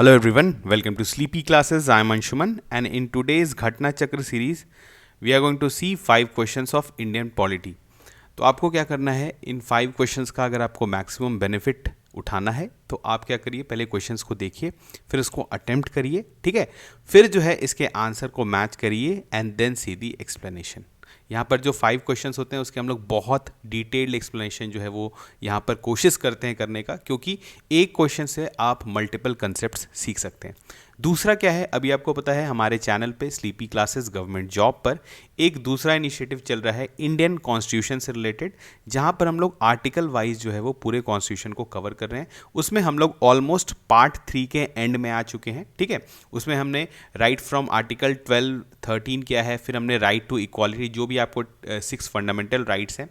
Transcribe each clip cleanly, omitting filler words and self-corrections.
Hello everyone, welcome to Sleepy Classes. I am Anshuman and in today's Ghatna Chakra series we are going to see 5 questions of Indian polity. तो आपको क्या करना है, इन 5 questions का अगर आपको maximum benefit उठाना है तो आप क्या करिए, पहले क्वेश्चंस को देखिए, फिर उसको अटेम्प्ट करिए, ठीक है, फिर जो है इसके आंसर को मैच करिए and then see the explanation. यहाँ पर जो 5 क्वेश्चंस होते हैं उसके हम लोग बहुत डिटेल्ड एक्सप्लेनेशन जो है वो यहाँ पर कोशिश करते हैं करने का, क्योंकि एक क्वेश्चन से आप मल्टीपल कंसेप्ट्स सीख सकते हैं। दूसरा क्या है, अभी आपको पता है हमारे चैनल पे स्लीपी क्लासेस गवर्नमेंट जॉब पर एक दूसरा इनिशिएटिव चल रहा है इंडियन कॉन्स्टिट्यूशन से रिलेटेड, जहाँ पर हम लोग आर्टिकल वाइज जो है वो पूरे कॉन्स्टिट्यूशन को कवर कर रहे हैं। उसमें हम लोग ऑलमोस्ट पार्ट 3 के एंड में आ चुके हैं, ठीक है। उसमें हमने राइट फ्रॉम आर्टिकल 12, 13 किया है, फिर हमने राइट टू इक्वालिटी, जो भी आपको 6 फंडामेंटल राइट्स हैं,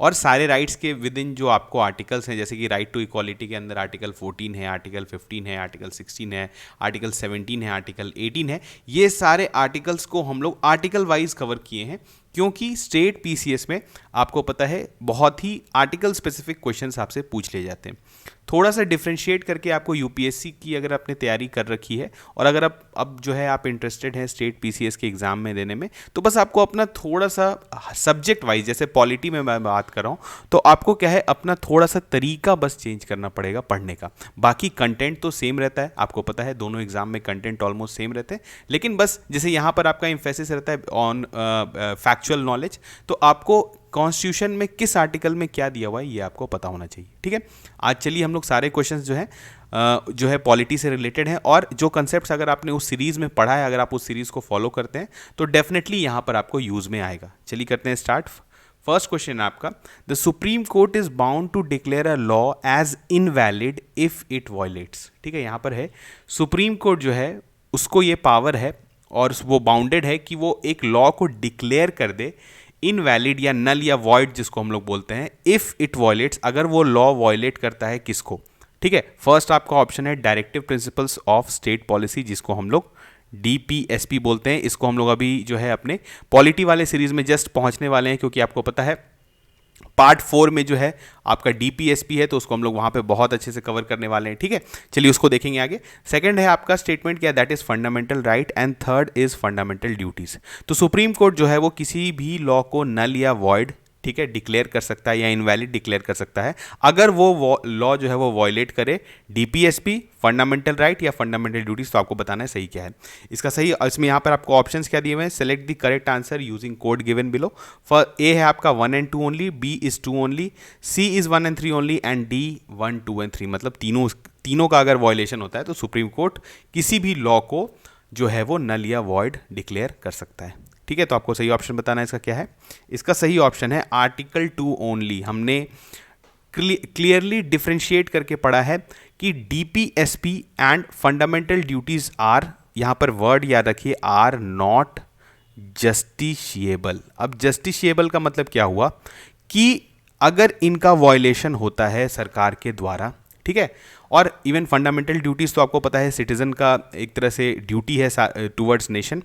और सारे राइट्स के विद इन जो आपको आर्टिकल्स हैं, जैसे कि राइट टू इक्वालिटी के अंदर आर्टिकल 14 है, आर्टिकल 15 है, आर्टिकल 16 है, आर्टिकल 17 है, आर्टिकल 18 है। ये सारे आर्टिकल्स को हम लोग आर्टिकल वाइज कवर किए हैं, क्योंकि स्टेट पीसीएस में आपको पता है बहुत ही आर्टिकल स्पेसिफिक क्वेश्चंस आपसे पूछ ले जाते हैं। थोड़ा सा डिफ्रेंशिएट करके आपको यूपीएससी की अगर आपने तैयारी कर रखी है और अगर आप अब जो है आप इंटरेस्टेड हैं स्टेट पीसीएस के एग्जाम में देने में, तो बस आपको अपना थोड़ा सा सब्जेक्ट वाइज, जैसे पॉलिटी में मैं बात कर रहा हूँ, तो आपको क्या है अपना थोड़ा सा तरीका बस चेंज करना पड़ेगा पढ़ने का। बाकी कंटेंट तो सेम रहता है, आपको पता है दोनों एग्जाम में कंटेंट ऑलमोस्ट सेम रहते हैं, लेकिन बस जैसे यहाँ पर आपका एम्फेसिस रहता है ऑन फैक्चुअल नॉलेज, तो आपको कॉन्स्टिट्यूशन में किस आर्टिकल में क्या दिया हुआ है ये आपको पता होना चाहिए, ठीक है। आज चलिए हम लोग सारे क्वेश्चंस जो है पॉलिटी से रिलेटेड हैं, और जो कंसेप्ट्स अगर आपने उस सीरीज में पढ़ा है, अगर आप उस सीरीज को फॉलो करते हैं तो डेफिनेटली यहाँ पर आपको यूज में आएगा। चलिए करते हैं स्टार्ट। फर्स्ट क्वेश्चन है आपका, the Supreme Court is bound to declare a law as invalid if it violates, ठीक है। यहाँ पर है सुप्रीम कोर्ट जो है उसको ये पावर है और वो बाउंडेड है कि वो एक लॉ को डिक्लेयर कर दे इनवैलिड या नल या वॉइड, जिसको हम लोग बोलते हैं, इफ इट वॉयलेट्स, अगर वो लॉ वॉयलेट करता है किसको, ठीक है। फर्स्ट आपका ऑप्शन है directive principles of state policy, जिसको हम लोग डीपीएसपी बोलते हैं। इसको हम लोग अभी जो है अपने पॉलिटी वाले सीरीज में जस्ट पहुंचने वाले हैं, क्योंकि आपको पता है पार्ट 4 में जो है आपका डीपीएसपी है, तो उसको हम लोग वहां पे बहुत अच्छे से कवर करने वाले हैं, ठीक है। चलिए उसको देखेंगे आगे। सेकंड है आपका स्टेटमेंट क्या, that is fundamental right, and third is fundamental duties. तो सुप्रीम कोर्ट जो है वो किसी भी लॉ को नल या वॉइड, ठीक है, डिक्लेयर कर सकता है या इनवैलिड डिक्लेयर कर सकता है अगर वो लॉ जो है वो वॉयलेट करे डीपीएसपी, फंडामेंटल राइट या फंडामेंटल ड्यूटीज। तो आपको बताना है सही क्या है इसका सही। इसमें यहाँ पर आपको ऑप्शंस क्या दिए हुए हैं, select the correct answer using code given below. For A है आपका 1 and 2 only, B is 2 only, C is 1 and 3 only, and D 1, 2 and 3, मतलब तीनों का अगर वॉयलेशन होता है तो सुप्रीम कोर्ट किसी भी लॉ को जो है वो नल या वॉइड डिक्लेयर कर सकता है, ठीक है। तो आपको सही ऑप्शन बताना है इसका क्या है। इसका सही ऑप्शन है आर्टिकल 2 ओनली। हमने क्लियरली डिफरेंशिएट करके पढ़ा है कि DPSP and fundamental duties are, यहां पर वर्ड याद रखिए, आर नॉट जस्टिशिएबल। अब जस्टिशिएबल का मतलब क्या हुआ कि अगर इनका वॉयलेशन होता है सरकार के द्वारा, ठीक है, और इवन फंडामेंटल ड्यूटीज तो आपको पता है सिटीजन का एक तरह से ड्यूटी है टुवर्ड्स नेशन।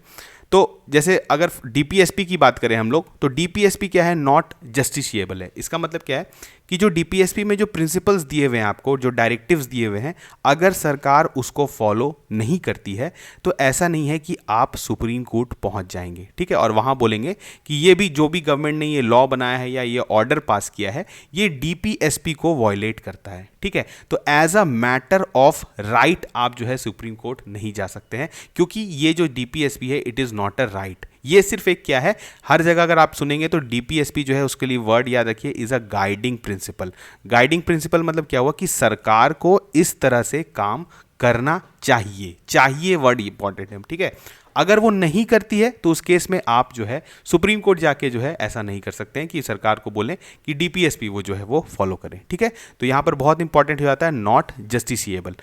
तो जैसे अगर डीपीएसपी की बात करें हम लोग, तो डीपीएसपी क्या है, नॉट जस्टिशिएबल है। इसका मतलब क्या है कि जो डीपीएसपी में जो प्रिंसिपल्स दिए हुए हैं आपको, जो डायरेक्टिव्स दिए हुए हैं, अगर सरकार उसको फॉलो नहीं करती है तो ऐसा नहीं है कि आप सुप्रीम कोर्ट पहुंच जाएंगे, ठीक है, और वहां बोलेंगे कि ये भी जो भी गवर्नमेंट ने ये लॉ बनाया है या ये ऑर्डर पास किया है ये डीपीएसपी को वॉयलेट करता है, ठीक है। तो as a matter of right आप जो है सुप्रीम कोर्ट नहीं जा सकते हैं, क्योंकि ये जो डीपीएसपी है it is not a right. ये सिर्फ एक क्या है, हर जगह अगर आप सुनेंगे तो डीपीएसपी जो है उसके लिए वर्ड याद रखिए, is a guiding principal. Guiding principal मतलब क्या हुआ कि सरकार को इस तरह से काम करना चाहिए वर्ड इंपॉर्टेंट है, ठीक है। अगर वो नहीं करती है तो उस केस में आप जो है सुप्रीम कोर्ट जाके जो है ऐसा नहीं कर सकते हैं कि सरकार को बोलें कि डीपीएसपी वो जो है वो फॉलो करें, ठीक है। तो यहां पर बहुत इंपॉर्टेंट हो जाता है नॉट जस्टिसिएबल।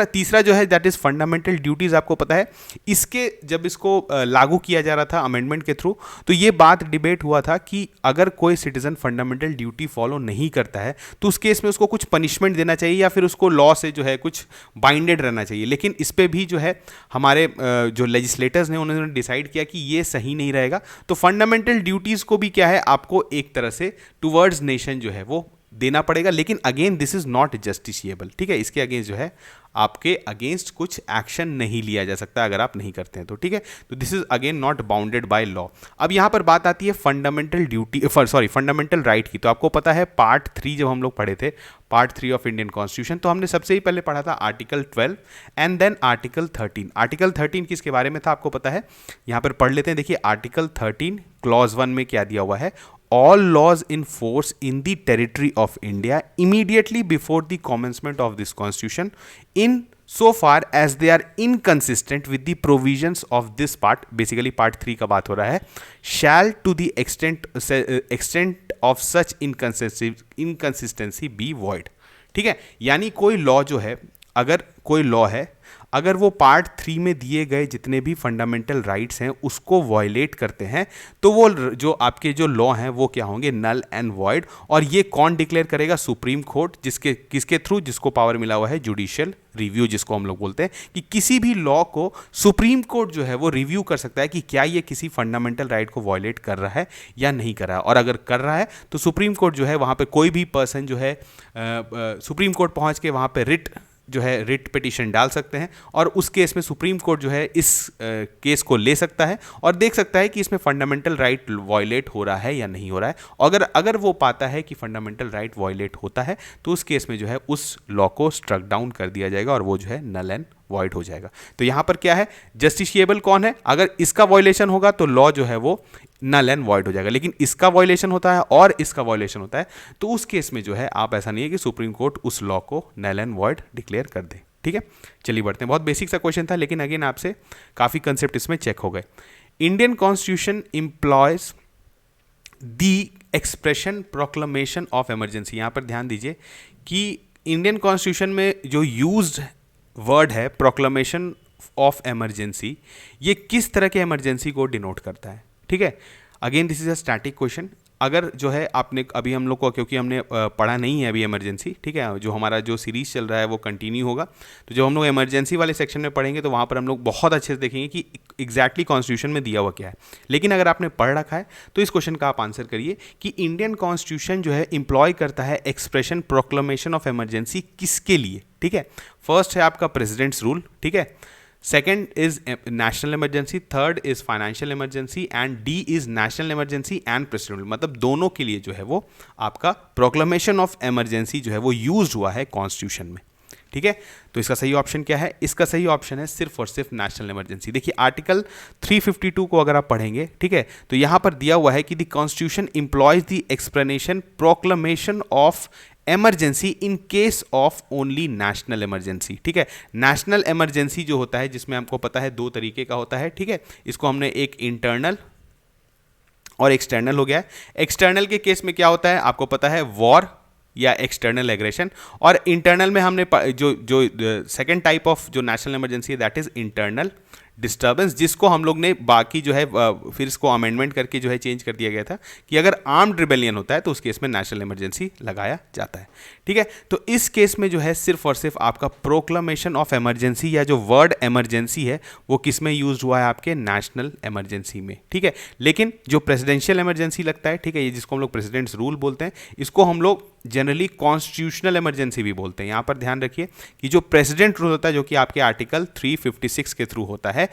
तीसरा जो है दैट इज फंडामेंटल ड्यूटीज। आपको पता है इसके जब इसको लागू किया जा रहा था अमेंडमेंट के थ्रू, तो ये बात डिबेट हुआ था कि अगर कोई सिटीजन फंडामेंटल ड्यूटी फॉलो नहीं करता है तो उस केस में उसको कुछ पनिशमेंट देना चाहिए या फिर उसको लॉ से जो है कुछ बाइंडेड रहना चाहिए। लेकिन इस पर भी जो है हमारे जो लेजिस्लेटर्स ने उन्होंने डिसाइड किया कि ये सही नहीं रहेगा। तो फंडामेंटल ड्यूटीज को भी क्या है आपको एक तरह से टुवर्ड्स नेशन जो है वो देना पड़ेगा, लेकिन again this is not justiciable, ठीक है। इसके अगेंस्ट जो है आपके अगेंस्ट कुछ एक्शन नहीं लिया जा सकता अगर आप नहीं करते हैं तो, ठीक है। तो this is again not bounded by law. अब यहां पर बात आती है fundamental duty, sorry fundamental right की। तो आपको पता है पार्ट 3 जब हम लोग पढ़े थे, पार्ट 3 ऑफ इंडियन कॉन्स्टिट्यूशन, तो हमने सबसे ही पहले पढ़ा था article 12 and then article 13। Article 13 किसके बारे में था आपको पता है, यहां पर पढ़ लेते हैं। देखिए आर्टिकल 13 क्लॉज 1 में क्या दिया हुआ है, all laws in force in the territory of India immediately before the commencement of this constitution in so far as they are inconsistent with the provisions of this part, basically part 3 का बात हो रहा है, shall to the extent of such inconsistency be void, ठीक है। यानी कोई law जो है, अगर कोई लॉ है, अगर वो पार्ट 3 में दिए गए जितने भी फंडामेंटल राइट्स हैं उसको वायलेट करते हैं, तो वो जो आपके जो लॉ हैं वो क्या होंगे, नल एंड वॉइड। और ये कौन डिक्लेयर करेगा, सुप्रीम कोर्ट, किसके थ्रू, जिसको पावर मिला हुआ है जुडिशियल रिव्यू, जिसको हम लोग बोलते हैं कि किसी भी लॉ को सुप्रीम कोर्ट जो है वो रिव्यू कर सकता है कि क्या ये किसी फंडामेंटल राइट को वायलेट कर रहा है या नहीं कर रहा है। और अगर कर रहा है तो सुप्रीम कोर्ट जो है वहाँ पे कोई भी पर्सन जो है सुप्रीम कोर्ट पहुँच के वहाँ पे रिट पिटीशन डाल सकते हैं, और उस केस में सुप्रीम कोर्ट जो है इस केस को ले सकता है और देख सकता है कि इसमें फंडामेंटल राइट वायलेट हो रहा है या नहीं हो रहा है। अगर वो पाता है कि फंडामेंटल राइट वायलेट होता है तो उस केस में जो है उस लॉ को स्ट्रक डाउन कर दिया जाएगा और वो जो है नल एंड वॉइड हो जाएगा। तो यहां पर क्या है, जस्टिशिएबल कौन है, अगर इसका वायलेशन होगा तो लॉ जो है वो नल एंड वॉइड हो जाएगा, लेकिन इसका वायलेशन होता है और इसका वायलेशन होता है तो उस केस में जो है आप, ऐसा नहीं है कि सुप्रीम कोर्ट उस लॉ को नल एंड वॉइड डिक्लेयर कर दे, ठीक है। चलिए बढ़ते हैं, बहुत बेसिक सा क्वेश्चन था लेकिन अगेन आपसे काफी कंसेप्ट इसमें चेक हो गए। Indian constitution employees the expression proclamation of emergency. यहां पर ध्यान दीजिए कि इंडियन कॉन्स्टिट्यूशन में जो यूज्ड वर्ड है प्रोक्लेमेशन ऑफ इमरजेंसी, ये किस तरह के इमरजेंसी को डिनोट करता है, ठीक है। Again this is a static question. अगर जो है आपने अभी हम लोग को, क्योंकि हमने पढ़ा नहीं है अभी इमरजेंसी, ठीक है, जो हमारा जो सीरीज चल रहा है वो कंटिन्यू होगा, तो जब हम लोग इमरजेंसी वाले सेक्शन में पढ़ेंगे तो वहाँ पर हम लोग बहुत अच्छे से देखेंगे कि एग्जैक्टली कॉन्स्टिट्यूशन में दिया हुआ क्या है। लेकिन अगर आपने पढ़ रखा है तो इस क्वेश्चन का आप आंसर करिए कि इंडियन कॉन्स्टिट्यूशन जो है इंप्लॉय करता है एक्सप्रेशन प्रोक्लेमेशन ऑफ इमरजेंसी किसके लिए, ठीक है। फर्स्ट है आपका प्रेसिडेंट्स रूल, ठीक है, second is national emergency, third is financial emergency and D is national emergency and president, मतलब दोनों के लिए जो है वो आपका प्रोक्लेमेशन ऑफ इमरजेंसी जो है वो यूज हुआ है कॉन्स्टिट्यूशन में, ठीक है। तो इसका सही ऑप्शन क्या है, इसका सही ऑप्शन है सिर्फ और सिर्फ नेशनल इमरजेंसी। देखिए आर्टिकल 352 को अगर आप पढ़ेंगे, ठीक है, तो यहां पर दिया हुआ है कि the constitution employees the explanation proclamation of emergency in case of only national emergency, ठीक है। नेशनल इमरजेंसी जो होता है, जिसमें हमको पता है दो तरीके का होता है, ठीक है, इसको हमने एक इंटरनल और एक्सटर्नल हो गया है। एक्सटर्नल के केस में क्या होता है आपको पता है, वॉर या एक्सटर्नल एग्रेशन, और इंटरनल में हमने जो सेकेंड टाइप ऑफ जो नेशनल इमरजेंसी है दैट इज इंटरनल डिस्टर्बेंस, जिसको हम लोग ने बाकी जो है फिर इसको अमेंडमेंट करके जो है चेंज कर दिया गया था कि अगर आर्म्ड रिबेलियन होता है तो उस केस में नेशनल इमरजेंसी लगाया जाता है, ठीक है। तो इस केस में जो है सिर्फ और सिर्फ आपका प्रोक्लेमेशन ऑफ इमरजेंसी या जो वर्ड इमरजेंसी है वो किस में यूज हुआ है, आपके नेशनल इमरजेंसी में, ठीक है। लेकिन जो प्रेसिडेंशियल इमरजेंसी लगता है, ठीक है, ये जिसको हम लोग प्रेसिडेंट्स रूल बोलते हैं, इसको हम लोग जनरली कॉन्स्टिट्यूशनल इमरजेंसी भी बोलते हैं। यहां पर ध्यान रखिए कि जो प्रेसिडेंट रूल होता है, जो कि आपके आर्टिकल 356 के थ्रू होता है,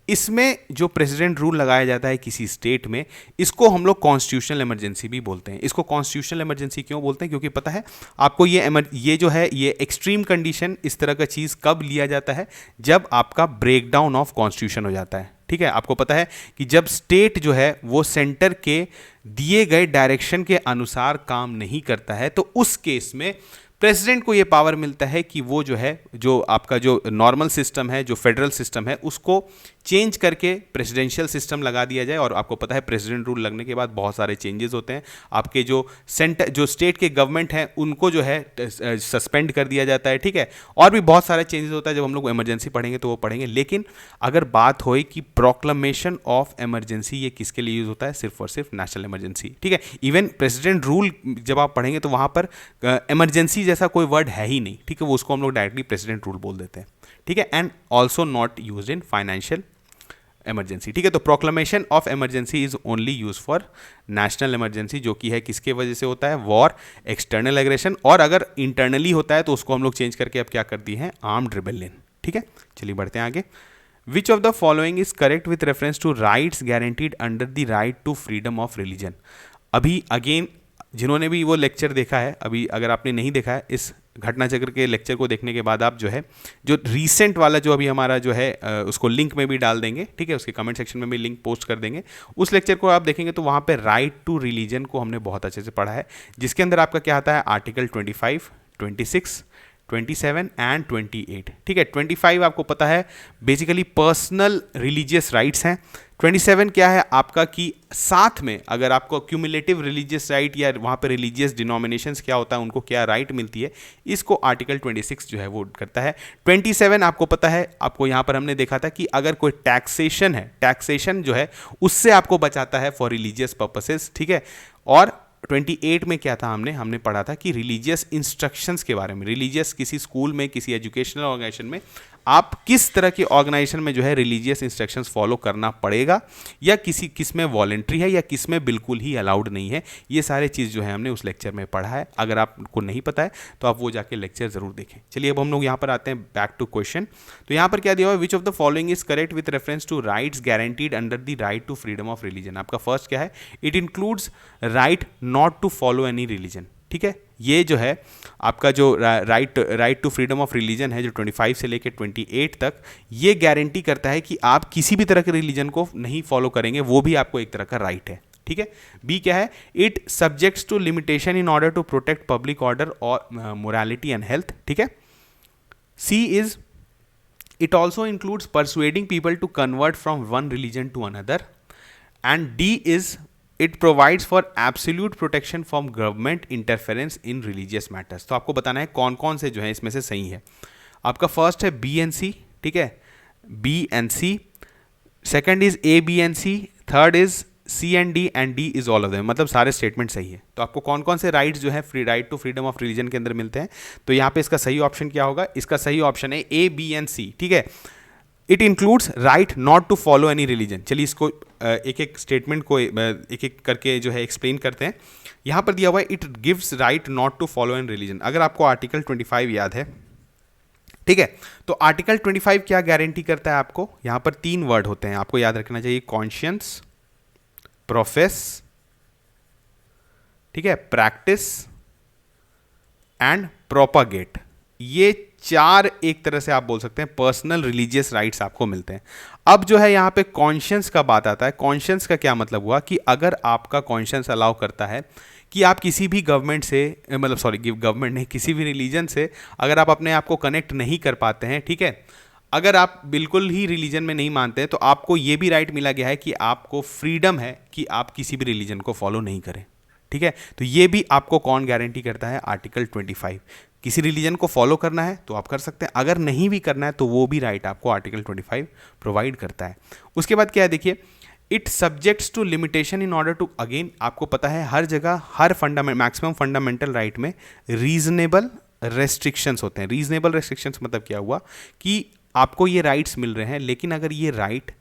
इसमें जो प्रेसिडेंट रूल लगाया जाता है किसी स्टेट में, इसको हम लोग कॉन्स्टिट्यूशनल इमरजेंसी भी बोलते हैं। इसको कॉन्स्टिट्यूशनल इमरजेंसी क्यों बोलते हैं, क्योंकि पता है आपको ये जो है ये एक्सट्रीम कंडीशन, इस तरह का चीज कब लिया जाता है, जब आपका ब्रेकडाउन ऑफ कॉन्स्टिट्यूशन हो जाता है, ठीक है। आपको पता है कि जब स्टेट जो है वो सेंटर के दिए गए डायरेक्शन के अनुसार काम नहीं करता है तो उस केस में प्रेसिडेंट को ये पावर मिलता है कि वो जो है, जो आपका जो नॉर्मल सिस्टम है, जो फेडरल सिस्टम है, उसको चेंज करके प्रेसिडेंशियल सिस्टम लगा दिया जाए। और आपको पता है प्रेसिडेंट रूल लगने के बाद बहुत सारे चेंजेस होते हैं, आपके जो स्टेट के गवर्नमेंट हैं उनको जो है सस्पेंड कर दिया जाता है, ठीक है, और भी बहुत सारे चेंजेस होता है। जब हम लोग इमरजेंसी पढ़ेंगे तो वो पढ़ेंगे, लेकिन अगर बात हो कि प्रोक्लेमेशन ऑफ इमरजेंसी ये किसके लिए यूज होता है, सिर्फ और सिर्फ नेशनल इमरजेंसी, ठीक है। इवन प्रेसिडेंट रूल जब आप पढ़ेंगे तो वहां पर इमरजेंसी जैसा कोई वर्ड है ही नहीं, ठीक है, वो उसको हम लोग डायरेक्टली प्रेसिडेंट रूल बोल देते हैं, ठीक है। And also not used in financial emergency, ठीक है। तो proclamation of emergency is only use for national emergency, जो कि है किसके वजह से होता है, वॉर, एक्सटर्नल एग्रेशन, और अगर इंटरनली होता है तो उसको हम लोग चेंज करके अब क्या कर दिए हैं, आर्म्ड रिबेलियन, ठीक है। चलिए बढ़ते हैं आगे। Which of the following is correct with reference to rights guaranteed under the right to freedom of religion. अभी अगेन जिन्होंने भी वो लेक्चर देखा है, अभी अगर आपने नहीं देखा है, इस घटना चक्र के लेक्चर को देखने के बाद आप जो है जो रीसेंट वाला जो अभी हमारा जो है उसको लिंक में भी डाल देंगे, ठीक है, उसके कमेंट सेक्शन में भी लिंक पोस्ट कर देंगे। उस लेक्चर को आप देखेंगे तो वहाँ पे राइट टू रिलीजन को हमने बहुत अच्छे से पढ़ा है, जिसके अंदर आपका क्या आता है, आर्टिकल 25, 26, 27 एंड 28, ठीक है। 25 आपको पता है बेसिकली पर्सनल रिलीजियस राइट्स हैं। 27 क्या है आपका कि साथ में अगर आपको क्यूमुलेटिव रिलीजियस राइट या वहाँ पे रिलीजियस डिनोमिनेशंस क्या होता है, उनको क्या राइट मिलती है, इसको आर्टिकल 26 जो है वो करता है। 27 आपको पता है, आपको यहाँ पर हमने देखा था कि अगर कोई टैक्सेशन है, टैक्सेशन जो है उससे आपको बचाता है फॉर रिलीजियस पर्पसेस, ठीक है। और 28 में क्या था, हमने पढ़ा था कि रिलीजियस इंस्ट्रक्शंस के बारे में, रिलीजियस किसी स्कूल में, किसी एजुकेशनल ऑर्गेनाइजेशन में आप किस तरह के ऑर्गेनाइजेशन में जो है रिलीजियस इंस्ट्रक्शंस फॉलो करना पड़ेगा, या किस में वॉलेंट्री है या किस में बिल्कुल ही अलाउड नहीं है। ये सारे चीज़ जो है हमने उस लेक्चर में पढ़ा है। अगर आपको नहीं पता है तो आप वो जाके लेक्चर जरूर देखें। चलिए अब हम लोग यहाँ पर आते हैं बैक टू क्वेश्चन। तो यहाँ पर क्या दिया हुआ है, which of the following is correct with reference to rights guaranteed under the right to freedom of religion. आपका फर्स्ट क्या है, it includes right not to follow any religion, ठीक है। ये जो है आपका जो right to freedom of religion है, जो 25 से लेकर 28 तक, ये गारंटी करता है कि आप किसी भी तरह के रिलीजन को नहीं फॉलो करेंगे, वो भी आपको एक तरह का राइट है, ठीक है। बी क्या है, it subjects to limitation in order to protect public order और मोरालिटी एंड हेल्थ, ठीक है। C is it also includes persuading people to convert from one religion to another, and D is it provides for absolute protection from government interference in religious matters. तो आपको बताना है कौन कौन से जो है इसमें से सही है। आपका फर्स्ट है बी एंड सी, ठीक है, B and C. Second is A B and C, third is C and D is all of them, मतलब सारे स्टेटमेंट सही है। तो आपको कौन कौन से राइट्स जो है free right to freedom of religion के अंदर मिलते हैं, तो यहाँ पे इसका सही ऑप्शन क्या होगा, इसका सही ऑप्शन है ए बी एंड सी, ठीक है। It includes right not to follow any religion. चलिए इसको एक एक स्टेटमेंट को एक एक करके जो है एक्सप्लेन करते हैं। यहाँ पर दिया हुआ है it gives right not to follow an religion. अगर आपको आर्टिकल 25 याद है, ठीक है, तो आर्टिकल 25 क्या गारंटी करता है आपको, यहाँ पर 3 वर्ड होते हैं, आपको याद रखना चाहिए, कॉन्शियंस, प्रोफेस, ठीक है, प्रैक्टिस एंड प्रोपागेट। ये 4 एक तरह से आप बोल सकते हैं पर्सनल रिलीजियस राइट्स आपको मिलते हैं। अब जो है यहाँ पे कॉन्शियंस का बात आता है। कॉन्शियंस का क्या मतलब हुआ कि अगर आपका कॉन्शियंस अलाउ करता है कि आप किसी भी गवर्नमेंट से, मतलब सॉरी गवर्नमेंट नहीं, किसी भी रिलीजन से अगर आप अपने आप को कनेक्ट नहीं कर पाते हैं, ठीक है, अगर आप बिल्कुल ही रिलीजन में नहीं मानते हैं, तो आपको ये भी राइट मिला गया है कि आपको फ्रीडम है कि आप किसी भी रिलीजन को फॉलो नहीं करें, ठीक है। तो ये भी आपको कौन गारंटी करता है, आर्टिकल 25। किसी रिलीजन को फॉलो करना है तो आप कर सकते हैं, अगर नहीं भी करना है तो वो भी राइट आपको आर्टिकल 25 प्रोवाइड करता है। उसके बाद क्या है, देखिए, it subjects to limitation in order to, again आपको पता है हर जगह हर मैक्सिमम फंडामेंटल राइट में रीजनेबल रेस्ट्रिक्शंस होते हैं। रीजनेबल रेस्ट्रिक्शंस मतलब क्या हुआ कि आपको ये राइट्स मिल रहे हैं, लेकिन अगर ये राइट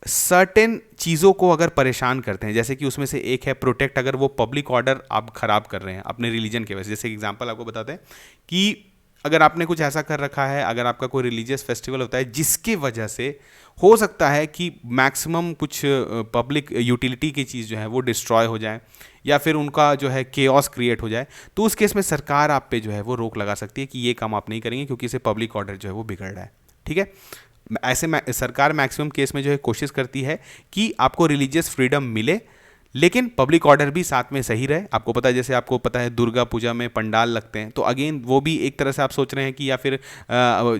सर्टेन चीज़ों को अगर परेशान करते हैं, जैसे कि उसमें से एक है प्रोटेक्ट, अगर वो पब्लिक ऑर्डर आप खराब कर रहे हैं अपने रिलीजन के वजह से। जैसे एग्जांपल आपको बताते हैं कि अगर आपने कुछ ऐसा कर रखा है, अगर आपका कोई रिलीजियस फेस्टिवल होता है जिसके वजह से हो सकता है कि मैक्सिमम कुछ पब्लिक यूटिलिटी की चीज़ जो है वो डिस्ट्रॉय हो जाए, या फिर उनका जो है केओस क्रिएट हो जाए, तो उस केस में सरकार आप पे जो है वो रोक लगा सकती है कि ये काम आप नहीं करेंगे क्योंकि इसे पब्लिक ऑर्डर जो है वो बिगड़ रहा है, ठीक है। ऐसे में सरकार मैक्सिमम केस में जो है कोशिश करती है कि आपको रिलीजियस फ्रीडम मिले, लेकिन पब्लिक ऑर्डर भी साथ में सही रहे। आपको पता है, जैसे आपको पता है दुर्गा पूजा में पंडाल लगते हैं, तो अगेन वो भी एक तरह से आप सोच रहे हैं कि या फिर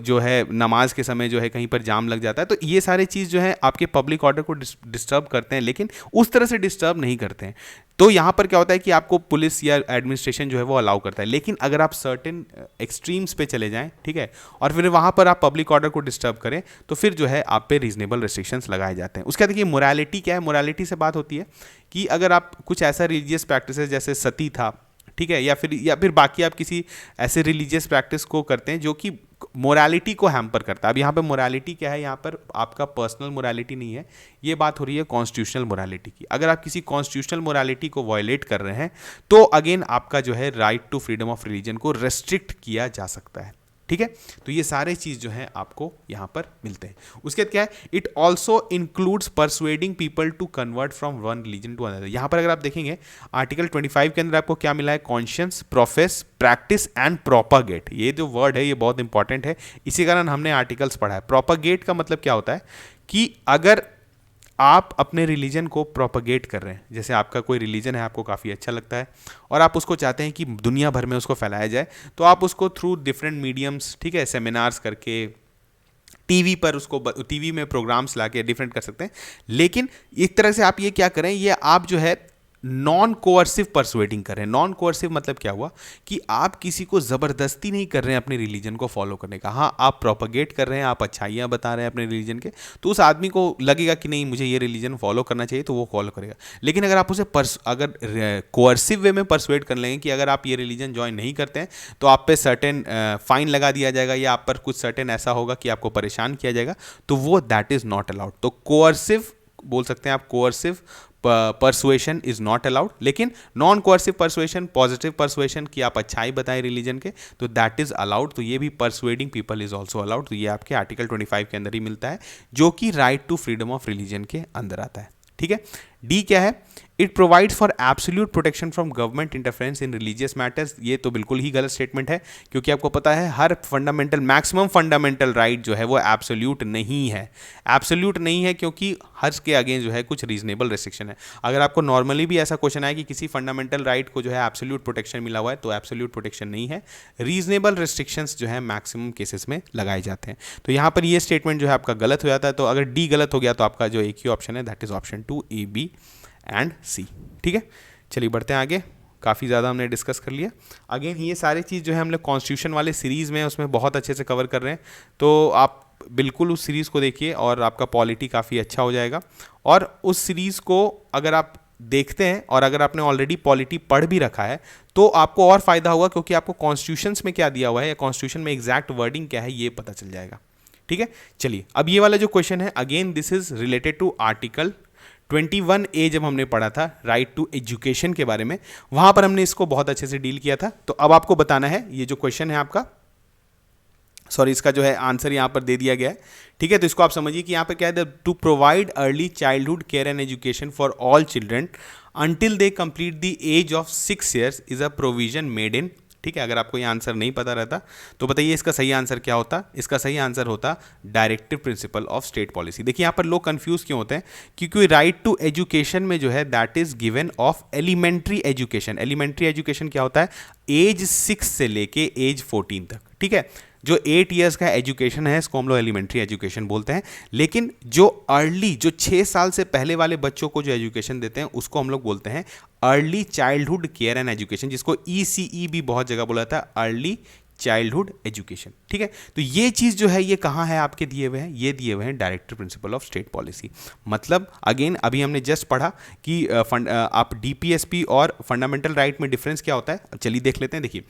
जो है नमाज के समय जो है कहीं पर जाम लग जाता है, तो ये सारे चीज़ जो है आपके पब्लिक ऑर्डर को डिस्टर्ब करते हैं, लेकिन उस तरह से डिस्टर्ब नहीं करते हैं। तो यहाँ पर क्या होता है कि आपको पुलिस या एडमिनिस्ट्रेशन जो है वो अलाउ करता है, लेकिन अगर आप सर्टेन एक्सट्रीम्स पे चले जाएं, ठीक है, और फिर वहाँ पर आप पब्लिक ऑर्डर को डिस्टर्ब करें, तो फिर जो है आप पे रीजनेबल रेस्ट्रिक्शंस लगाए जाते हैं। उसके बाद देखिए मोरालिटी क्या है, मोरालिटी से बात होती है कि अगर आप कुछ ऐसा रिलीजियस प्रैक्टिसेस जैसे सती था, ठीक है, या फिर बाकी आप किसी ऐसे रिलीजियस प्रैक्टिस को करते हैं जो कि मोरालिटी को हैम्पर करता है। अब यहाँ पे मोरालिटी क्या है, यहाँ पर आपका पर्सनल मोरालिटी नहीं है, ये बात हो रही है कॉन्स्टिट्यूशनल मोरालिटी की। अगर आप किसी कॉन्स्टिट्यूशनल मोरालिटी को वायलेट कर रहे हैं तो अगेन आपका जो है right to freedom of religion को रेस्ट्रिक्ट किया जा सकता है। ठीक है, तो ये सारे चीज जो है आपको यहां पर मिलते हैं। उसके बाद क्या है, it also includes persuading people to convert from one religion to another. यहां पर अगर आप देखेंगे आर्टिकल 25 के अंदर आपको क्या मिला है, conscience, profess, practice and propagate. ये जो वर्ड है ये बहुत इंपॉर्टेंट है, इसी कारण हमने आर्टिकल्स पढ़ा है। प्रोपागेट का मतलब क्या होता है कि अगर आप अपने रिलीजन को प्रोपगेट कर रहे हैं, जैसे आपका कोई रिलीजन है, आपको काफ़ी अच्छा लगता है और आप उसको चाहते हैं कि दुनिया भर में उसको फैलाया जाए, तो आप उसको थ्रू डिफरेंट मीडियम्स, ठीक है, सेमिनार्स करके, टीवी पर उसको, टीवी में प्रोग्राम्स लाके डिफरेंट कर सकते हैं। लेकिन एक तरह से आप ये क्या करें, ये आप जो है नॉन कोअर्सिव परसुएडिंग कर रहे हैं। नॉन कोअर्सिव मतलब क्या हुआ कि आप किसी को ज़बरदस्ती नहीं कर रहे हैं अपने रिलीजन को फॉलो करने का। हाँ, आप प्रोपगेट कर रहे हैं, आप अच्छाइयाँ बता रहे हैं अपने रिलीजन के, तो उस आदमी को लगेगा कि नहीं मुझे ये रिलीजन फॉलो करना चाहिए, तो वो फॉलो करेगा। लेकिन अगर आप उसे अगर कोअर्सिव वे में परसुएड कर लेंगे कि अगर आप ये रिलीजन ज्वाइन नहीं करते हैं तो आप पे सर्टेन फाइन लगा दिया जाएगा या आप पर कुछ सर्टेन ऐसा होगा कि आपको परेशान किया जाएगा, तो वो दैट इज़ नॉट अलाउड। तो कोअर्सिव बोल सकते हैं आप, coercive persuasion is not allowed. लेकिन non coercive persuasion, positive persuasion कि आप अच्छाई बताएं रिलीजन के, तो दैट इज अलाउड। तो ये भी persuading people is also allowed. तो ये आपके आर्टिकल 25 के अंदर ही मिलता है, जो कि right to freedom of religion के अंदर आता है। ठीक है, डी क्या है, it provides for absolute protection from government interference in religious matters. ये तो बिल्कुल ही गलत स्टेटमेंट है, क्योंकि आपको पता है हर फंडामेंटल, मैक्सिमम फंडामेंटल राइट जो है वो एब्सोल्यूट नहीं है। एब्सोल्यूट नहीं है क्योंकि हर के अगेंस्ट जो है कुछ रीजनेबल रिस्ट्रिक्शन है। अगर आपको नॉर्मली भी ऐसा क्वेश्चन आए कि किसी फंडामेंटल राइट को जो है एब्सोल्यूट प्रोटेक्शन मिला हुआ है, तो एब्सोल्यूट प्रोटेक्शन नहीं है, रीजनेबल रिस्ट्रिक्शंस जो है मैक्सिमम केसेस में लगाए जाते हैं। तो यहाँ पर ये स्टेटमेंट जो है आपका गलत हो जाता है। तो अगर डी गलत हो गया तो आपका जो एक ही ऑप्शन है that is option 2, A, B and C. ठीक है, चलिए बढ़ते हैं आगे। काफ़ी ज़्यादा हमने डिस्कस कर लिया। अगेन ये सारी चीज़ जो है हम लोग कॉन्स्टिट्यूशन वाले सीरीज़ में उसमें बहुत अच्छे से कवर कर रहे हैं, तो आप बिल्कुल उस सीरीज़ को देखिए और आपका पॉलिटी काफ़ी अच्छा हो जाएगा। और उस सीरीज़ को अगर आप देखते हैं और अगर आपने ऑलरेडी पॉलिटी पढ़ भी रखा है तो आपको और फ़ायदा होगा, क्योंकि आपको कॉन्स्टिट्यूशंस में क्या दिया हुआ है या कॉन्स्टिट्यूशन में एग्जैक्ट वर्डिंग क्या है ये पता चल जाएगा। ठीक है, चलिए अब ये वाला जो क्वेश्चन है, again this is related to article 21A। जब हमने पढ़ा था राइट टू एजुकेशन के बारे में, वहां पर हमने इसको बहुत अच्छे से डील किया था। तो अब आपको बताना है, ये जो क्वेश्चन है आपका, सॉरी इसका जो है आंसर यहां पर दे दिया गया है। ठीक है, तो इसको आप समझिए कि यहां पर क्या है, to provide early childhood care and education for all children until they complete the age of 6 years is a provision made in. ठीक है, अगर आपको ये आंसर नहीं पता रहता तो बताइए इसका सही आंसर क्या होता। इसका सही आंसर होता directive principle of state policy. देखिए यहाँ पर लोग कंफ्यूज क्यों होते हैं, क्योंकि राइट टू एजुकेशन में जो है that is given of elementary education. Elementary education क्या होता है, एज 6 से लेके एज 14 तक। ठीक है, जो 8 years का एजुकेशन है इसको हम लोग एलिमेंट्री एजुकेशन बोलते हैं। लेकिन जो अर्ली, जो 6 साल से पहले वाले बच्चों को जो एजुकेशन देते हैं उसको हम लोग बोलते हैं early childhood care and education, जिसको ECE भी बहुत जगह बोला था, अर्ली चाइल्डहुड एजुकेशन। ठीक है, तो ये चीज़ जो है ये कहाँ है आपके दिए हुए हैं, ये दिए हुए हैं directive principle of state policy. मतलब अगेन अभी हमने जस्ट पढ़ा कि आप DPSP और फंडामेंटल राइट में डिफरेंस क्या होता है। चलिए देख लेते हैं। देखिए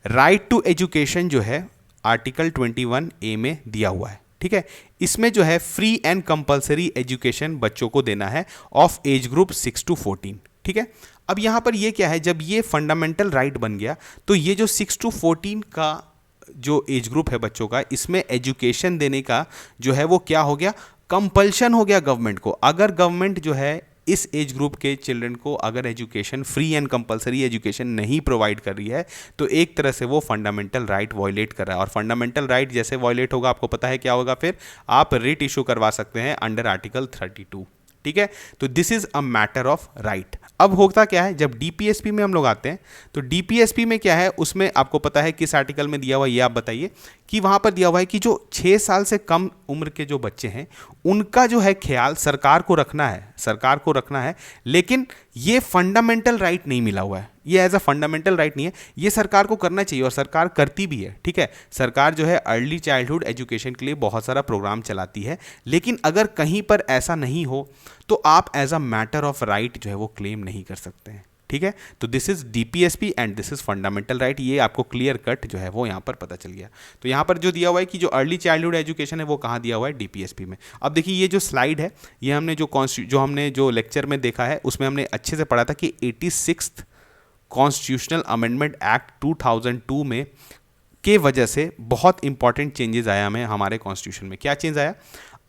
राइट टू एजुकेशन जो है आर्टिकल 21A में दिया हुआ है। ठीक है, इसमें जो है फ्री एंड कंपलसरी एजुकेशन बच्चों को देना है ऑफ एज ग्रुप 6 to 14। ठीक है, अब यहां पर ये क्या है, जब ये फंडामेंटल राइट बन गया तो ये जो 6 to 14 का जो एज ग्रुप है बच्चों का, इसमें एजुकेशन देने का जो है वो क्या हो गया, कंपल्शन हो गया गवर्नमेंट को। अगर गवर्नमेंट जो है इस एज ग्रुप के चिल्ड्रन को अगर education, free and compulsory education नहीं प्रोवाइड कर रही है, तो एक तरह से वो फंडामेंटल राइट वायलेट कर रहा है। और फंडामेंटल राइट जैसे वायलेट होगा, आपको पता है क्या होगा, फिर आप रिट इशू करवा सकते हैं अंडर आर्टिकल 32। ठीक है, तो this is a matter of right. अब होता क्या है, जब DPSP में हम लोग आते हैं तो DPSP में क्या है, उसमें आपको पता है किस आर्टिकल में दिया हुआ है, ये आप बताइए। कि वहाँ पर दिया हुआ है कि जो 6 साल से कम उम्र के जो बच्चे हैं उनका जो है ख्याल सरकार को रखना है, सरकार को रखना है। लेकिन ये फंडामेंटल राइट नहीं मिला हुआ है, ये एज अ फंडामेंटल राइट नहीं है, ये सरकार को करना चाहिए और सरकार करती भी है। ठीक है, सरकार जो है अर्ली चाइल्डहुड एजुकेशन के लिए बहुत सारा प्रोग्राम चलाती है। लेकिन अगर कहीं पर ऐसा नहीं हो तो आप as a matter of right जो है वो क्लेम नहीं कर सकते हैं। ठीक है। तो this is DPSP and this is fundamental right, ये आपको क्लियर कट जो है वो यहाँ पर पता चल गया। तो यहाँ पर जो दिया हुआ है कि जो अर्ली चाइल्डहुड एजुकेशन है वो कहाँ दिया हुआ है, डीपीएसपी में। अब देखिए ये जो स्लाइड है ये हमने जो लेक्चर में देखा है उसमें हमने अच्छे से पढ़ा था कि 86th कॉन्स्टिट्यूशनल अमेंडमेंट एक्ट 2002 में के वजह से बहुत इंपॉर्टेंट चेंजेस आया हमें हमारे कॉन्स्टिट्यूशन में। क्या चेंज आया,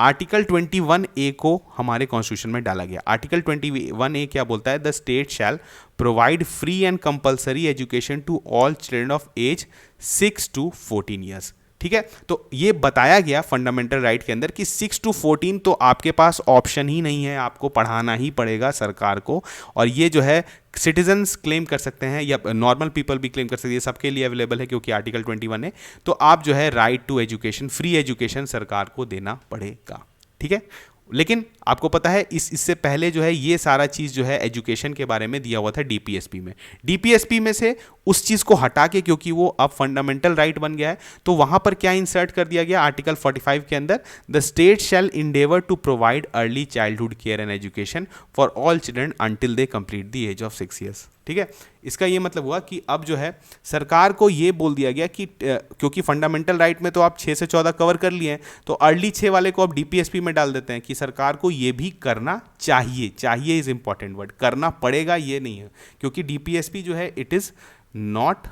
आर्टिकल 21A को हमारे कॉन्स्टिट्यूशन में डाला गया। आर्टिकल 21A क्या बोलता है, the state shall provide free and compulsory education to all children of age 6 to 14 years. ठीक है, तो ये बताया गया फंडामेंटल राइट के अंदर कि 6 to 14 तो आपके पास ऑप्शन ही नहीं है, आपको पढ़ाना ही पड़ेगा सरकार को। और ये जो है सिटीजन्स क्लेम कर सकते हैं या नॉर्मल पीपल भी क्लेम कर सकते हैं, सबके लिए अवेलेबल है क्योंकि आर्टिकल 21 है। तो आप जो है right to education, free education सरकार को देना पड़ेगा। ठीक है, लेकिन आपको पता है इससे पहले जो है ये सारा चीज़ जो है एजुकेशन के बारे में दिया हुआ था डीपीएसपी में। डीपीएसपी में से उस चीज़ को हटा के, क्योंकि वो अब फंडामेंटल राइट बन गया है, तो वहां पर क्या इंसर्ट कर दिया गया आर्टिकल 45 के अंदर, the state shall endeavour to provide early childhood care and education for all children until they complete the age of 6 years. ठीक है, इसका ये मतलब हुआ कि अब जो है सरकार को ये बोल दिया गया कि क्योंकि फंडामेंटल राइट में तो आप 6 से 14 कवर कर लिए हैं, तो अर्ली 6 वाले को अब डीपीएसपी में डाल देते हैं कि सरकार को ये भी करना चाहिए। चाहिए इज इंपॉर्टेंट वर्ड, करना पड़ेगा ये नहीं है, क्योंकि डीपीएसपी जो है it is not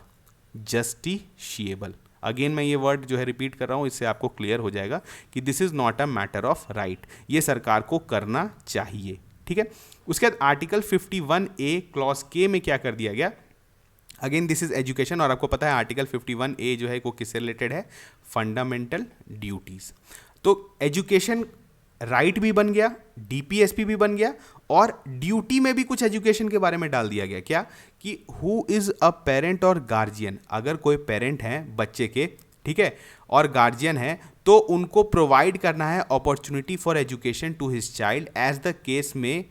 justiciable. Again मैं ये वर्ड जो है रिपीट कर रहा हूँ, इससे आपको क्लियर हो जाएगा कि this is not a matter of right, ये सरकार को करना चाहिए। ठीक है, उसके बाद आर्टिकल 51A क्लॉज के में क्या कर दिया गया, अगेन दिस इज एजुकेशन, और आपको पता है आर्टिकल 51A जो है वो किससे रिलेटेड है, फंडामेंटल ड्यूटीज। तो एजुकेशन राइट भी बन गया, डीपीएसपी भी बन गया, और ड्यूटी में भी कुछ एजुकेशन के बारे में डाल दिया गया। क्या कि हु इज अ पेरेंट और गार्जियन, अगर कोई पेरेंट है बच्चे के, ठीक है, और गार्जियन है, तो उनको प्रोवाइड करना है opportunity for education to his child as the case may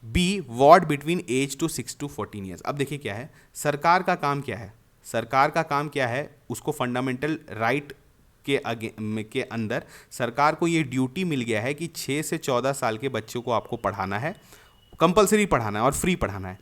be ward between age two 6 to 14 years. अब देखिए क्या है, सरकार का काम क्या है, सरकार का काम क्या है, उसको फंडामेंटल राइट के अंदर सरकार को ये ड्यूटी मिल गया है कि 6 से 14 साल के बच्चों को आपको पढ़ाना है, कंपलसरी पढ़ाना है और फ्री पढ़ाना है।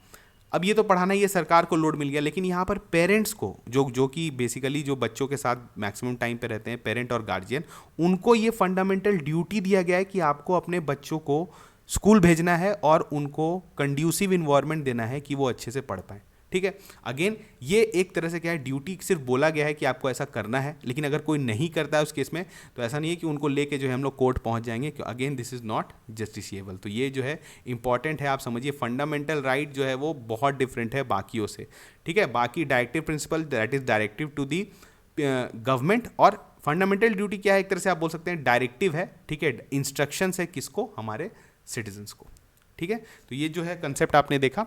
अब ये तो पढ़ाना, ये सरकार को लोड मिल गया, लेकिन यहाँ पर पेरेंट्स को जो कि बेसिकली जो बच्चों के साथ मैक्सिमम टाइम पे रहते हैं, पेरेंट और गार्जियन, उनको ये फंडामेंटल ड्यूटी दिया गया है कि आपको अपने बच्चों को स्कूल भेजना है और उनको कंड्यूसिव इन्वायरमेंट देना है कि वो अच्छे से पढ़ पाएँ। ठीक है, अगेन ये एक तरह से क्या है, ड्यूटी सिर्फ बोला गया है कि आपको ऐसा करना है, लेकिन अगर कोई नहीं करता है उस केस में तो ऐसा नहीं है कि उनको लेके जो है हम लोग कोर्ट पहुंच जाएंगे, again this is not justiciable. तो ये जो है इंपॉर्टेंट है, आप समझिए फंडामेंटल राइट जो है वो बहुत डिफरेंट है बाकियों से। ठीक है, बाकी directive principle that is directive to the government, और फंडामेंटल ड्यूटी क्या है, एक तरह से आप बोल सकते हैं डायरेक्टिव है। ठीक है, इंस्ट्रक्शंस है किसको, हमारे सिटीजन्स को। ठीक है, तो ये जो है कंसेप्ट आपने देखा।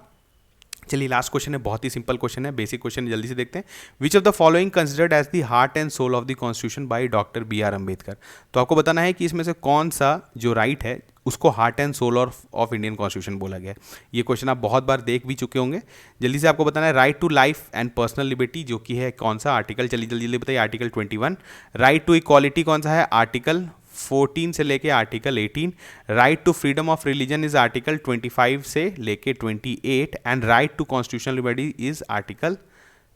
चलिए लास्ट क्वेश्चन है, बहुत ही सिंपल क्वेश्चन है, बेसिक क्वेश्चन जल्दी से देखते हैं। Which of the following considered as the heart and soul of the constitution by doctor BR Ambedkar. तो आपको बताना है कि इसमें से कौन सा जो राइट है उसको heart and soul of Indian constitution बोला गया है। ये क्वेश्चन आप बहुत बार देख भी चुके होंगे। जल्दी से आपको बताना है, right to life and personal liberty जो कि है कौन सा आर्टिकल, चलिए जल्दी जल्दी बताइए, आर्टिकल 21। राइट टू इक्वालिटी कौन सा है, आर्टिकल 14 से लेके article 18। Right to freedom of religion is article 25 से लेके 28, and right to constitutional liberty is article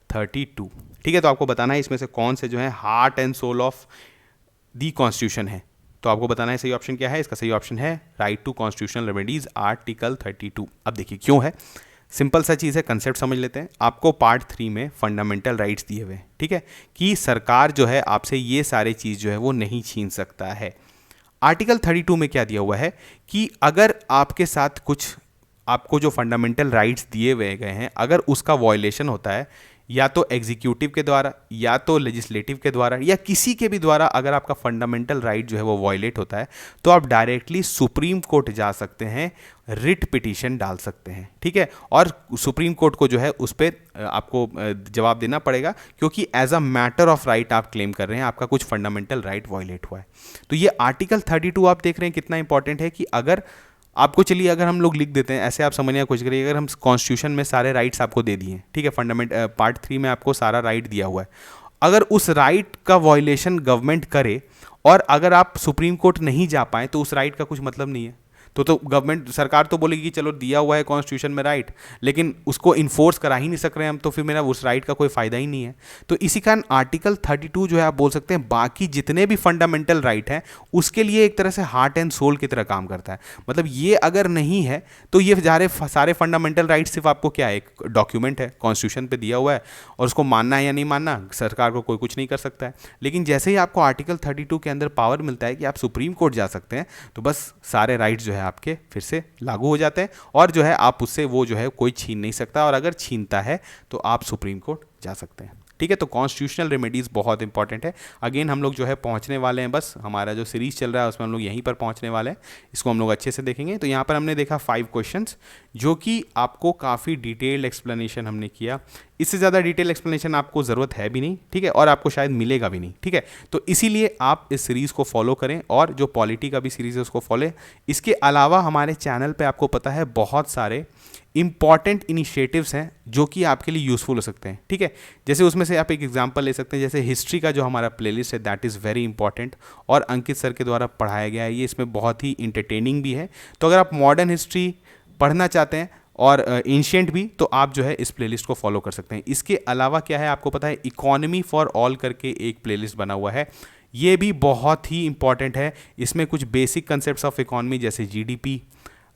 32। ठीक है, तो आपको बताना है इसमें से कौन से जो है heart and soul of the constitution है। तो आपको बताना है सही ऑप्शन क्या है, इसका सही ऑप्शन है right to constitutional remedies article 32। अब देखिए क्यों है, सिंपल सा चीज़ है, कंसेप्ट समझ लेते हैं। आपको पार्ट 3 में फंडामेंटल राइट्स दिए हुए हैं, ठीक है, कि सरकार जो है आपसे ये सारे चीज़ जो है वो नहीं छीन सकता है। आर्टिकल 32 में क्या दिया हुआ है कि अगर आपके साथ कुछ, आपको जो फंडामेंटल राइट्स दिए हुए गए हैं, अगर उसका वॉयलेशन होता है या तो एग्जीक्यूटिव के द्वारा या तो लेजिस्लेटिव के द्वारा या किसी के भी द्वारा, अगर आपका फंडामेंटल राइट जो है वो वॉयलेट होता है, तो आप डायरेक्टली सुप्रीम कोर्ट जा सकते हैं, रिट पिटीशन डाल सकते हैं। ठीक है, और सुप्रीम कोर्ट को जो है उस पर आपको जवाब देना पड़ेगा, क्योंकि as a matter of right आप क्लेम कर रहे हैं, आपका कुछ फंडामेंटल राइट वॉयलेट हुआ है। तो ये आर्टिकल 32 आप देख रहे हैं कितना इंपॉर्टेंट है कि अगर आपको, चलिए अगर हम लोग लिख देते हैं ऐसे, आप समझने की कोशिश करिए, अगर हम कॉन्स्टिट्यूशन में सारे राइट्स आपको दे दिए, ठीक है, फंडामेंट पार्ट 3 में आपको सारा राइट दिया हुआ है, अगर उस राइट का वॉयलेशन गवर्नमेंट करे और अगर आप सुप्रीम कोर्ट नहीं जा पाए तो उस राइट का कुछ मतलब नहीं है। तो गवर्नमेंट सरकार तो बोलेगी कि चलो दिया हुआ है कॉन्स्टिट्यूशन में राइट, लेकिन उसको इन्फोर्स करा ही नहीं सक रहे हैं हम, तो फिर मेरा उस राइट का कोई फायदा ही नहीं है। तो इसी कारण आर्टिकल 32 जो है आप बोल सकते हैं बाकी जितने भी फंडामेंटल राइट हैं उसके लिए एक तरह से हार्ट एंड सोल की तरह काम करता है। मतलब ये अगर नहीं है तो ये सारे फंडामेंटल राइट सिर्फ आपको क्या है, एक डॉक्यूमेंट है, कॉन्स्टिट्यूशन पे दिया हुआ है, और उसको मानना है या नहीं मानना सरकार को कोई कुछ नहीं कर सकता है। लेकिन जैसे ही आपको आर्टिकल 32 के अंदर पावर मिलता है कि आप सुप्रीम कोर्ट जा सकते हैं, तो बस सारे राइट्स जो है आपके फिर से लागू हो जाते हैं, और जो है आप उससे वो जो है कोई छीन नहीं सकता, और अगर छीनता है तो आप सुप्रीम कोर्ट जा सकते हैं। ठीक है, तो कॉन्स्टिट्यूशनल रेमेडीज़ बहुत इंपॉर्टेंट है। अगेन हम लोग जो है पहुंचने वाले हैं, बस हमारा जो सीरीज चल रहा है उसमें हम लोग यहीं पर पहुंचने वाले हैं, इसको हम लोग अच्छे से देखेंगे। तो यहाँ पर हमने देखा 5 क्वेश्चंस जो कि आपको काफ़ी डिटेल्ड एक्सप्लेनेशन हमने किया। इससे ज़्यादा डिटेल एक्सप्लेनेशन आपको ज़रूरत है भी नहीं, ठीक है, और आपको शायद मिलेगा भी नहीं, ठीक है। तो इसीलिए आप इस सीरीज़ को फॉलो करें, और जो पॉलिटी का भी सीरीज़ है उसको फॉलो। इसके अलावा हमारे चैनल पे आपको पता है बहुत सारे इंपॉर्टेंट इनिशिएटिव्स हैं जो कि आपके लिए यूज़फुल हो सकते हैं, ठीक है। जैसे उसमें से आप एक एग्जांपल ले सकते हैं, जैसे हिस्ट्री का जो हमारा प्लेलिस्ट है दैट इज़ वेरी इंपॉर्टेंट, और अंकित सर के द्वारा पढ़ाया गया है, ये इसमें बहुत ही इंटरटेनिंग भी है। तो अगर आप मॉडर्न हिस्ट्री पढ़ना चाहते हैं और एंशिएंट भी, तो आप जो है इस प्लेलिस्ट को फॉलो कर सकते हैं। इसके अलावा क्या है आपको पता है, इकोनॉमी फॉर ऑल करके एक प्लेलिस्ट बना हुआ है, ये भी बहुत ही इंपॉर्टेंट है। इसमें कुछ बेसिक कंसेप्ट्स ऑफ इकोनॉमी जैसे जीडीपी,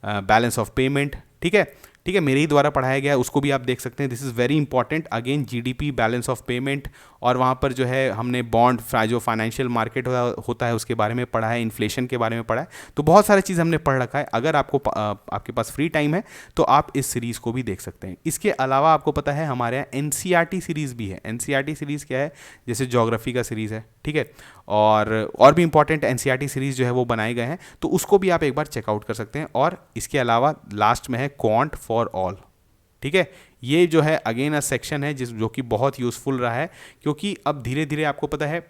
बैलेंस ऑफ पेमेंट, ठीक है, मेरे ही द्वारा पढ़ाया गया है, उसको भी आप देख सकते हैं। This is very important, again GDP, balance of payment, और वहाँ पर जो है हमने बॉन्ड जो फाइनेंशियल मार्केट होता है उसके बारे में पढ़ा है, इन्फ्लेशन के बारे में पढ़ा है। तो बहुत सारी चीज़ हमने पढ़ रखा है। अगर आपके पास फ्री टाइम है तो आप इस सीरीज़ को भी देख सकते हैं। इसके अलावा आपको पता है हमारे यहाँ एनसीईआरटी सीरीज़ भी है। एनसीईआरटी सीरीज़ क्या है, जैसे ज्योग्राफी का सीरीज़ है, ठीक है, और भी इंपॉर्टेंट एनसीईआरटी सीरीज़ जो है वो बनाए गए हैं, तो उसको भी आप एक बार चेकआउट कर सकते हैं। और इसके अलावा लास्ट में है क्वांट फॉर ऑल, ठीक है, ये जो है अगेन अ सेक्शन है जो कि बहुत यूज़फुल रहा है, क्योंकि अब धीरे धीरे आपको पता है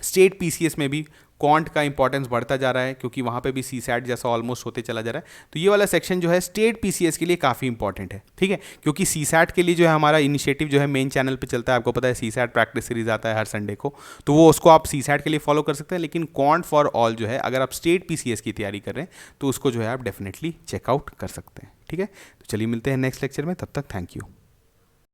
स्टेट पीसीएस में भी क्वांट का इंपॉर्टेंस बढ़ता जा रहा है, क्योंकि वहाँ पे भी सीसैट जैसा ऑलमोस्ट होते चला जा रहा है। तो ये वाला सेक्शन जो है स्टेट पीसीएस के लिए काफ़ी इंपॉर्टेंट है, ठीक है, क्योंकि सीसैट के लिए जो है हमारा इनिशिएटिव जो है मेन चैनल पे चलता है, आपको पता है सीसैट प्रैक्टिस सीरीज आता है हर संडे को, तो वो उसको आप सीसैट के लिए फॉलो कर सकते हैं। लेकिन क्वांट फॉर ऑल जो है अगर आप स्टेट पीसीएस की तैयारी कर रहे हैं तो उसको जो है आप डेफिनेटली चेकआउट कर सकते हैं, ठीक है। तो चलिए मिलते हैं नेक्स्ट लेक्चर में, तब तक थैंक यू।